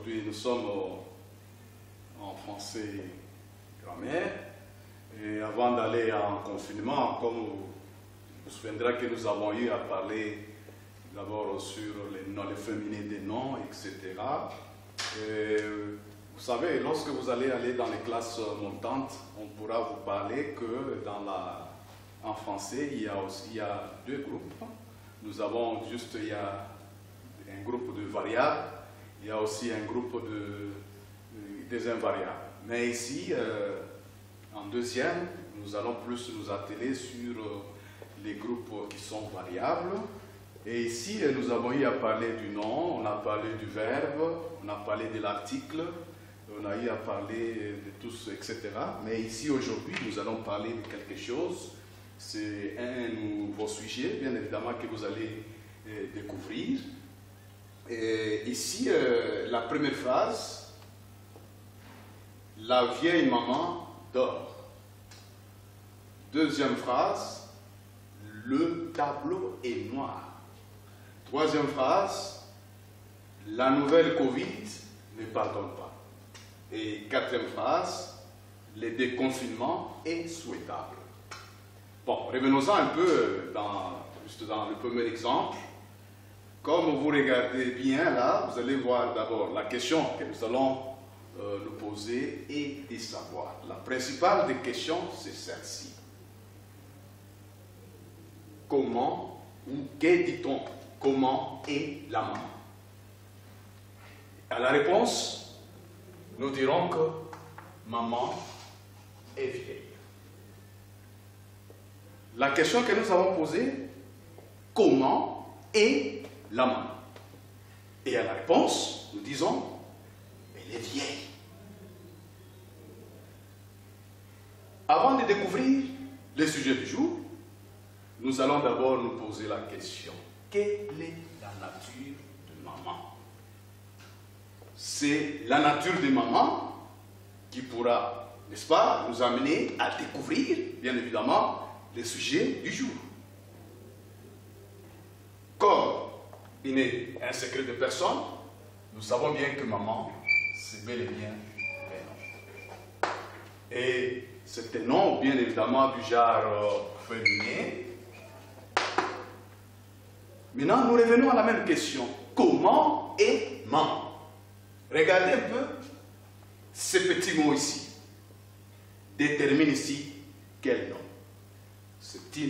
aujourd'hui nous sommes en français grammaire. Et avant d'aller en confinement, comme vous vous souviendrez que nous avons eu à parler d'abord sur les féminins des noms, etc. Et, vous savez, lorsque vous allez aller dans les classes montantes, on pourra vous parler que en français, il y a deux groupes. Nous avons juste, il y a un groupe de variables, il y a aussi un groupe des invariables. Mais ici, en deuxième, nous allons plus nous atteler sur les groupes qui sont variables. Et ici, nous avons eu à parler du nom, on a parlé du verbe, on a parlé de l'article, on a eu à parler de tous, etc. Mais ici, aujourd'hui, nous allons parler de quelque chose. C'est un nouveau sujet, bien évidemment, que vous allez découvrir. Et ici, la première phrase, la vieille maman dort. Deuxième phrase, le tableau est noir. Troisième phrase, la nouvelle Covid ne pardonne pas. Et quatrième phrase, le déconfinement est souhaitable. Bon, revenons-en un peu juste dans le premier exemple. Comme vous regardez bien là, vous allez voir d'abord la question que nous allons nous poser et de savoir. La principale des questions, c'est celle-ci. Comment ou que dit-on? Comment est la maman? À la réponse, nous dirons que maman est vieille. La question que nous avons posée, comment est la maman? Et à la réponse, nous disons, elle est vieille. Avant de découvrir le sujet du jour, nous allons d'abord nous poser la question, quelle est la nature de maman? C'est la nature de maman qui pourra, n'est-ce pas, nous amener à découvrir, bien évidemment, le sujet du jour. Comme il n'est un secret de personne, nous savons bien que maman, c'est bel et bien un nom. Et c'est un nom, bien évidemment, du genre féminin. Maintenant, nous revenons à la même question. Comment est maman? Regardez un peu ce petit mot ici. Détermine ici quel nom. Ce petit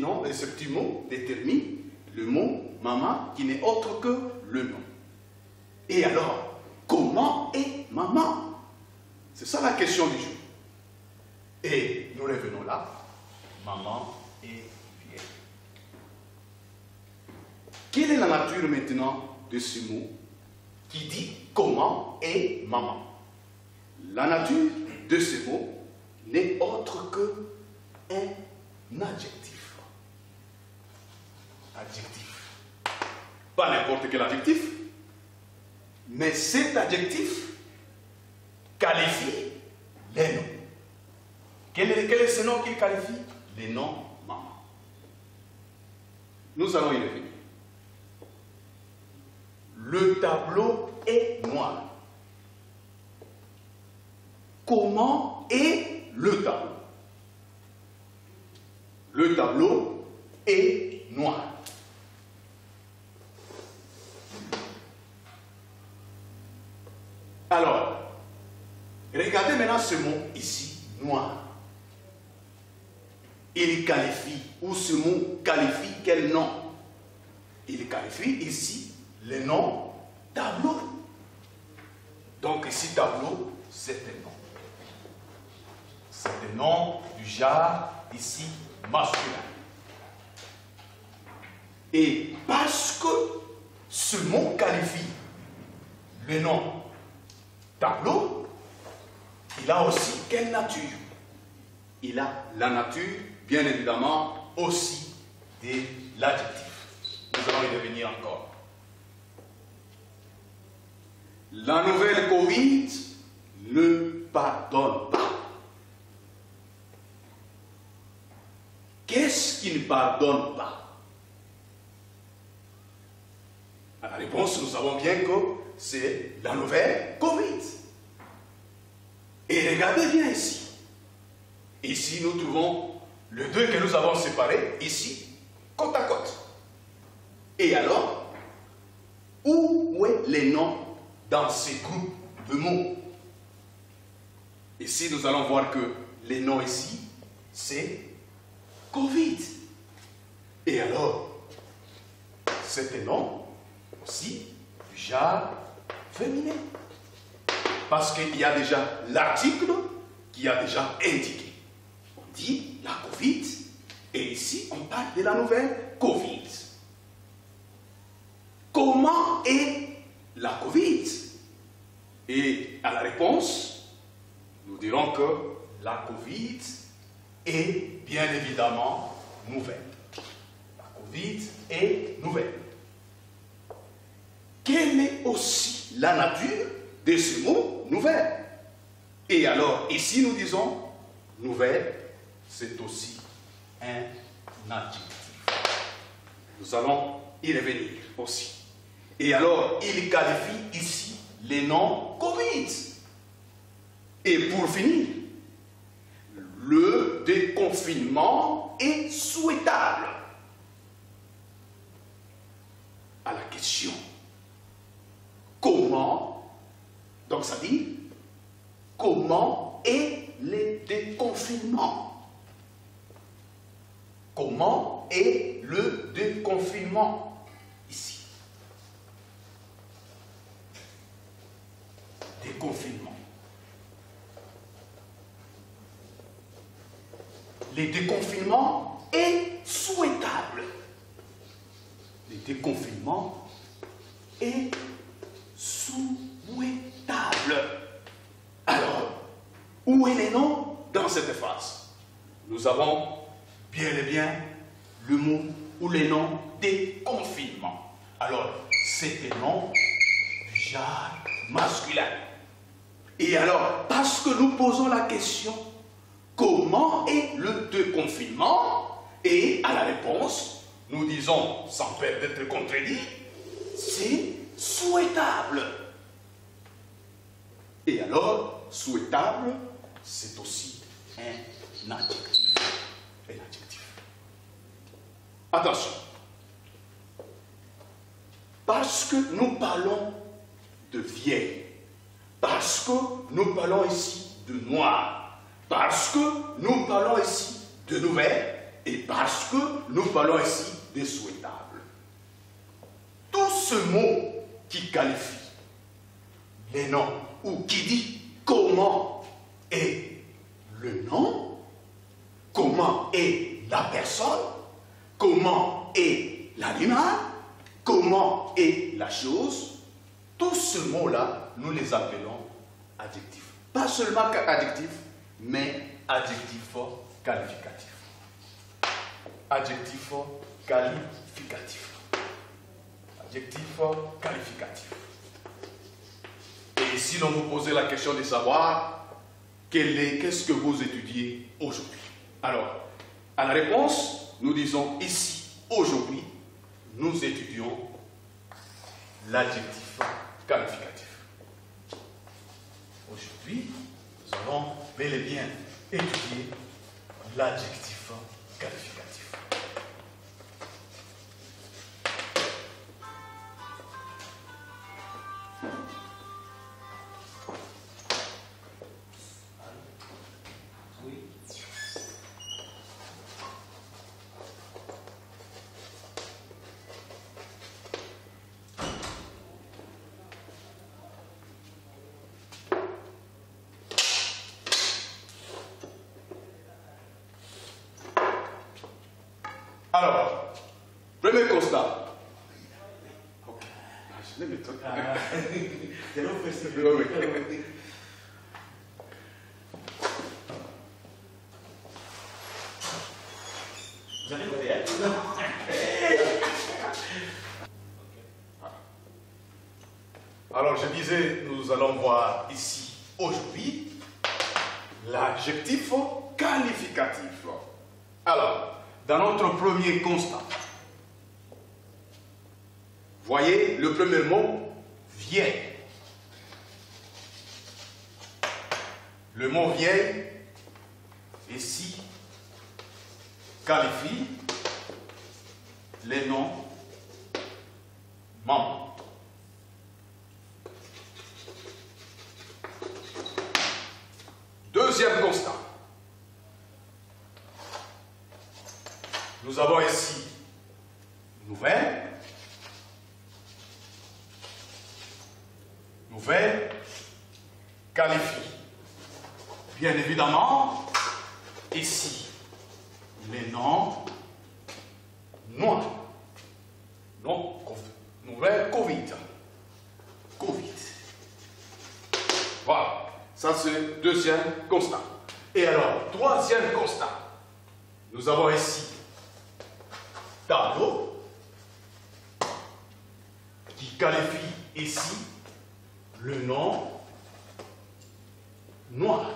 mot détermine le mot maman qui n'est autre que le nom. Et alors, comment est maman? C'est ça la question du jour. Et nous revenons là. Maman est vieille. Quelle est la nature maintenant de ce mot qui dit comment est maman? La nature de ce mot n'est autre que un adjectif. Adjectif. Pas n'importe quel adjectif, mais cet adjectif qualifie les noms. Quel est ce nom qu'il qualifie? Les noms maman. Nous allons y revenir. Le tableau est noir. Comment est le tableau? Le tableau est noir. Alors, regardez maintenant ce mot ici, noir. Il qualifie, ou ce mot qualifie quel nom? Il qualifie ici le nom tableau. Donc ici, tableau, c'est un nom. C'est un nom du genre ici masculin. Et parce que ce mot qualifie le nom tableau, il a aussi quelle nature? Il a la nature, bien évidemment, aussi de l'adjectif. Nous allons y revenir encore. La nouvelle Covid ne pardonne pas. Qu'est-ce qui ne pardonne pas? À la réponse, nous savons bien que c'est la nouvelle Covid. Et regardez bien ici. Ici, nous trouvons les deux que nous avons séparés, ici, côte à côte. Et alors, où est les noms dans ces groupes de mots? Ici, nous allons voir que les noms ici, c'est Covid. Et alors, c'est un nom aussi du genre féminin. Parce qu'il y a déjà l'article qui a déjà indiqué. On dit la Covid, et ici, on parle de la nouvelle Covid. Comment est la Covid? Et à la réponse, nous dirons que la Covid est bien évidemment nouvelle. La Covid est nouvelle. Quelle est aussi la nature de ce mot nouvelle? Et alors, ici nous disons nouvelle, c'est aussi un adjectif. Nous allons y revenir aussi. Et alors, il qualifie ici les noms Covid. Et pour finir, le déconfinement est souhaitable. À la question, comment, donc ça dit, comment est le déconfinement? Comment est le déconfinement ici? Déconfinement. Le déconfinement est souhaitable. Le déconfinement est souhaitable. Alors, où est le nom dans cette phrase? Nous avons bien et bien le mot ou le nom déconfinement. Alors, c'est un nom du genre masculin. Et alors, parce que nous posons la question, comment est le déconfinement? Et à la réponse, nous disons, sans peur d'être contredit, c'est souhaitable. Et alors, souhaitable, c'est aussi un adjectif. Un adjectif. Attention. Parce que nous parlons de vieille, parce que nous parlons ici de noir, parce que nous parlons ici de nouvelle, et parce que nous parlons ici de souhaitable. Tout ce mot qui qualifie les noms ou qui dit comment est le nom, comment est la personne, comment est l'animal, comment est la chose, tous ces mots-là, nous les appelons adjectifs. Pas seulement adjectifs, mais adjectifs qualificatifs. Adjectif qualificatif. Adjectif qualificatif. Et si l'on vous posait la question de savoir qu'est-ce que vous étudiez aujourd'hui? Alors, à la réponse, nous disons ici, aujourd'hui, nous étudions l'adjectif qualificatif. Aujourd'hui, nous allons bel et bien étudier l'adjectif qualificatif. Alors, premier constat. Ok. Je l'ai mis tout. Vous allez voter, hein? Alors, je disais, nous allons voir ici, aujourd'hui, l'adjectif qualificatif. Alors, dans notre premier constat, voyez le premier mot, vieille. Le mot vieille, ici, qualifie les noms membres. Deuxième constat. Nous avons ici nouvelle, qualifie. Bien évidemment, ici, les noms noirs. Non, nouvelle Covid. Voilà, ça c'est le deuxième constat. Et alors, troisième constat. Nous avons ici tableau qui qualifie ici le nom noir.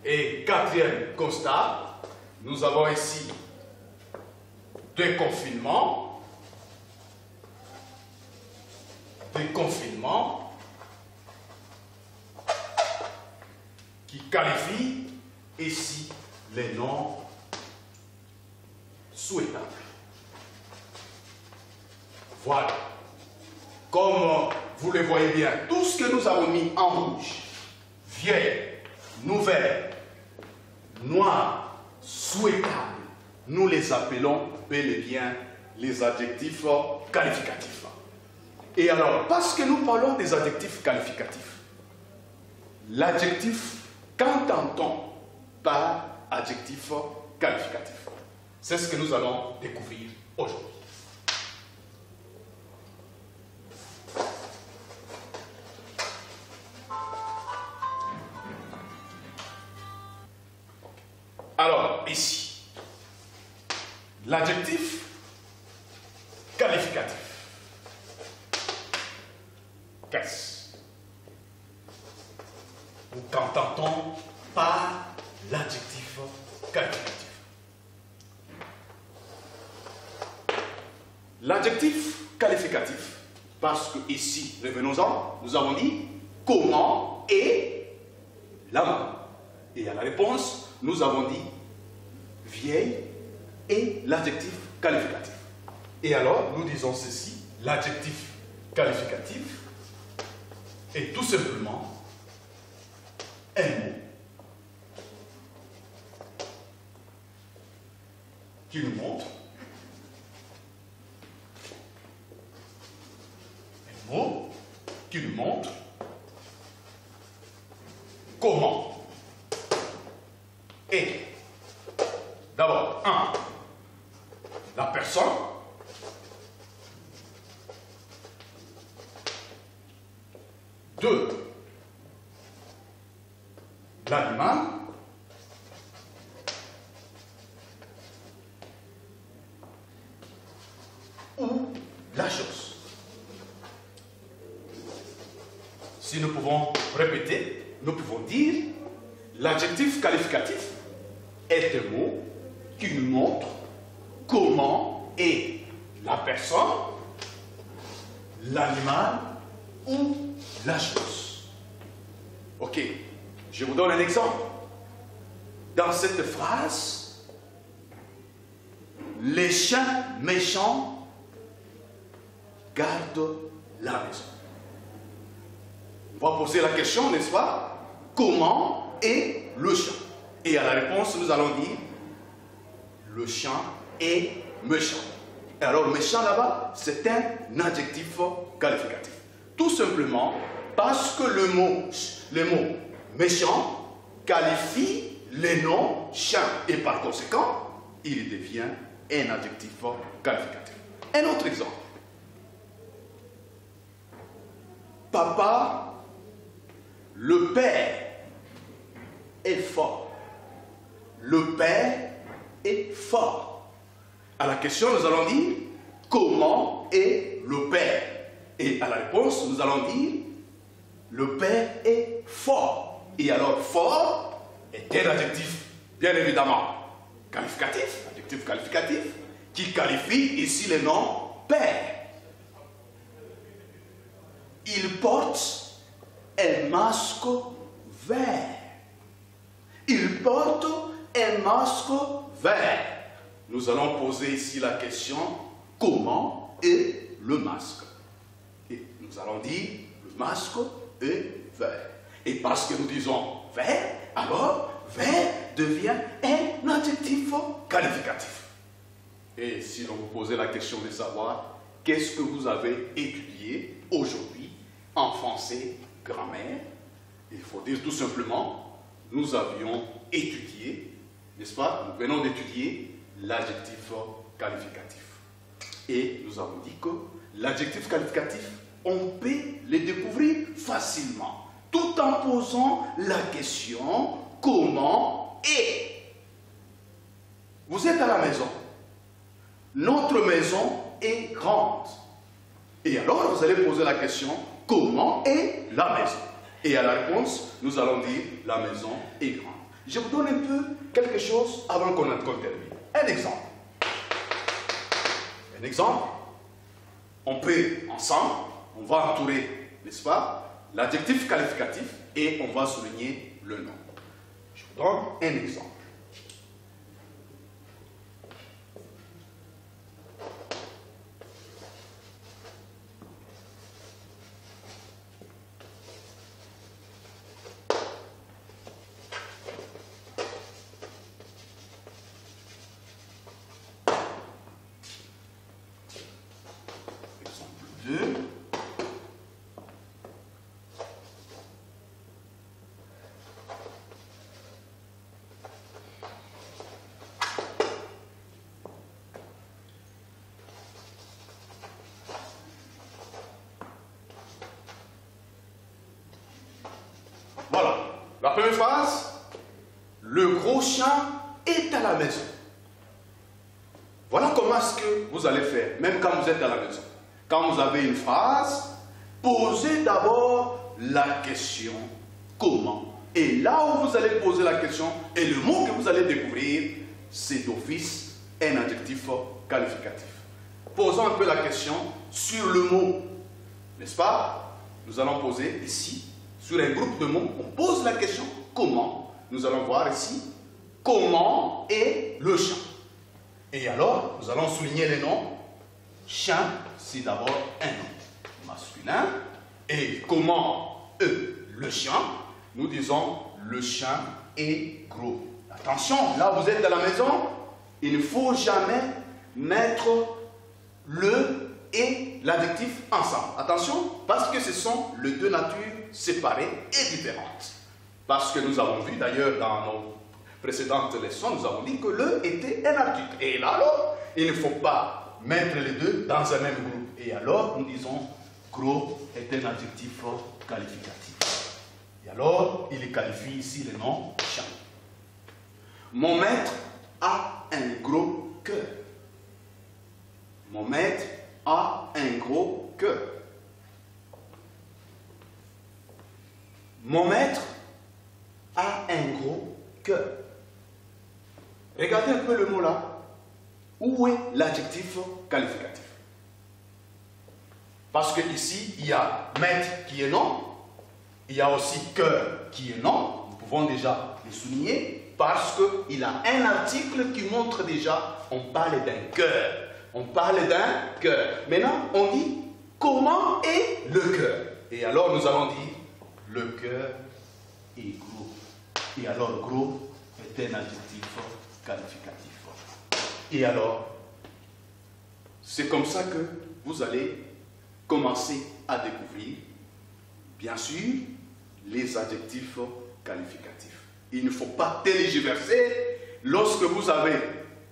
Et quatrième constat, nous avons ici déconfinement, qui qualifie ici les noms souhaitables. Voilà. Comme vous le voyez bien, tout ce que nous avons mis en rouge, vieille, nouvelle, noir, souhaitable, nous les appelons bel et bien les adjectifs qualificatifs. Et alors, parce que nous parlons des adjectifs qualificatifs, l'adjectif, qu'entend-on par adjectif qualificatif? C'est ce que nous allons découvrir aujourd'hui. Alors, ici, l'adjectif qualificatif. Qu'est-ce? Ou qu'entend-on par l'adjectif qualificatif? L'adjectif qualificatif, parce que ici, revenons-en, nous avons dit comment et la main. Et à la réponse, nous avons dit vieille et l'adjectif qualificatif. Et alors, nous disons ceci, l'adjectif qualificatif est tout simplement un mot qui nous montre comment est d'abord la personne, deux, l'animal, ou la chose. Si nous pouvons répéter, nous pouvons dire l'adjectif qualificatif est un mot qui nous montre comment est la personne, l'animal ou la chose. Ok, je vous donne un exemple. Dans cette phrase, les chiens méchants gardent la maison. On va poser la question, n'est-ce pas? Comment est le chien? Et à la réponse, nous allons dire le chien est méchant. Et alors, méchant là-bas, c'est un adjectif qualificatif. Tout simplement parce que le mot méchant qualifie les noms chien. Et par conséquent, il devient un adjectif qualificatif. Un autre exemple. Papa, le père est fort. Le père est fort. À la question, nous allons dire comment est le père? Et à la réponse, nous allons dire le père est fort. Et alors, fort est un adjectif, bien évidemment, qualificatif, adjectif qualificatif, qui qualifie ici le nom père. Il porte un masque vert. Il porte un masque vert. Nous allons poser ici la question, comment est le masque? Et nous allons dire, le masque est vert. Et parce que nous disons vert, alors vert devient un adjectif qualificatif. Et si l'on vous posait la question de savoir qu'est-ce que vous avez étudié aujourd'hui en français grammaire, il faut dire tout simplement, nous avions étudié, n'est-ce pas? Nous venons d'étudier l'adjectif qualificatif. Et nous avons dit que l'adjectif qualificatif, on peut le découvrir facilement, tout en posant la question comment est. Vous êtes à la maison. Notre maison est grande. Et alors vous allez poser la question comment est la maison? Et à la réponse, nous allons dire la maison est grande. Je vous donne un peu quelque chose avant qu'on termine. Un exemple. Un exemple. On peut ensemble, on va entourer, n'est-ce pas, l'adjectif qualificatif et on va souligner le nom. Je vous donne un exemple. Voilà, la première phrase, le gros chien est à la maison. Voilà comment est-ce que vous allez faire, même quand vous êtes à la maison. Quand vous avez une phrase, posez d'abord la question comment. Et là où vous allez poser la question, et le mot que vous allez découvrir, c'est d'office un adjectif qualificatif. Posons un peu la question sur le mot, n'est-ce pas? Nous allons poser ici, sur un groupe de mots, on pose la question comment. Nous allons voir ici comment est le chien. Et alors, nous allons souligner les noms. Chien, c'est d'abord un nom masculin. Et comment le chien? Nous disons le chien est gros. Attention, là vous êtes à la maison, il ne faut jamais mettre le et l'adjectif ensemble. Attention, parce que ce sont les deux natures séparées et différentes. Parce que nous avons vu d'ailleurs dans nos précédentes leçons, nous avons dit que le était un article. Et là, alors, il ne faut pas mettre les deux dans un même groupe. Et alors, nous disons, gros est un adjectif qualificatif. Et alors, il qualifie ici le nom chien. Mon maître a un gros cœur. Mon maître a un gros cœur. Mon maître a un gros cœur. Regardez un peu le mot là. Où est l'adjectif qualificatif? Parce que ici, il y a maître qui est nom. Il y a aussi cœur qui est nom. Nous pouvons déjà le souligner parce qu'il a un article qui montre déjà, on parle d'un cœur. On parle d'un cœur. Maintenant, on dit comment est le cœur. Et alors, nous allons dire le cœur est gros. Et alors, gros est un adjectif qualificatif. Et alors, c'est comme ça que vous allez commencer à découvrir, bien sûr, les adjectifs qualificatifs. Il ne faut pas tergiverser. Lorsque vous avez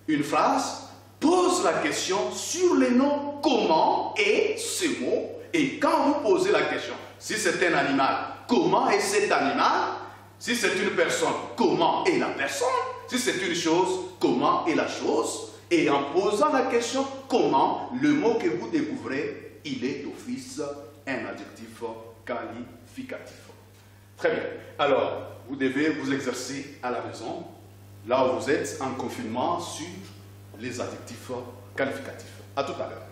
une phrase, pose la question sur les noms comment est ce mot. Et quand vous posez la question, si c'est un animal, comment est cet animal? Si c'est une personne, comment est la personne? Si c'est une chose, comment est la chose? Et en posant la question comment, le mot que vous découvrez, il est d'office un adjectif qualificatif. Très bien. Alors, vous devez vous exercer à la maison, là où vous êtes en confinement, sur les adjectifs qualificatifs. À tout à l'heure.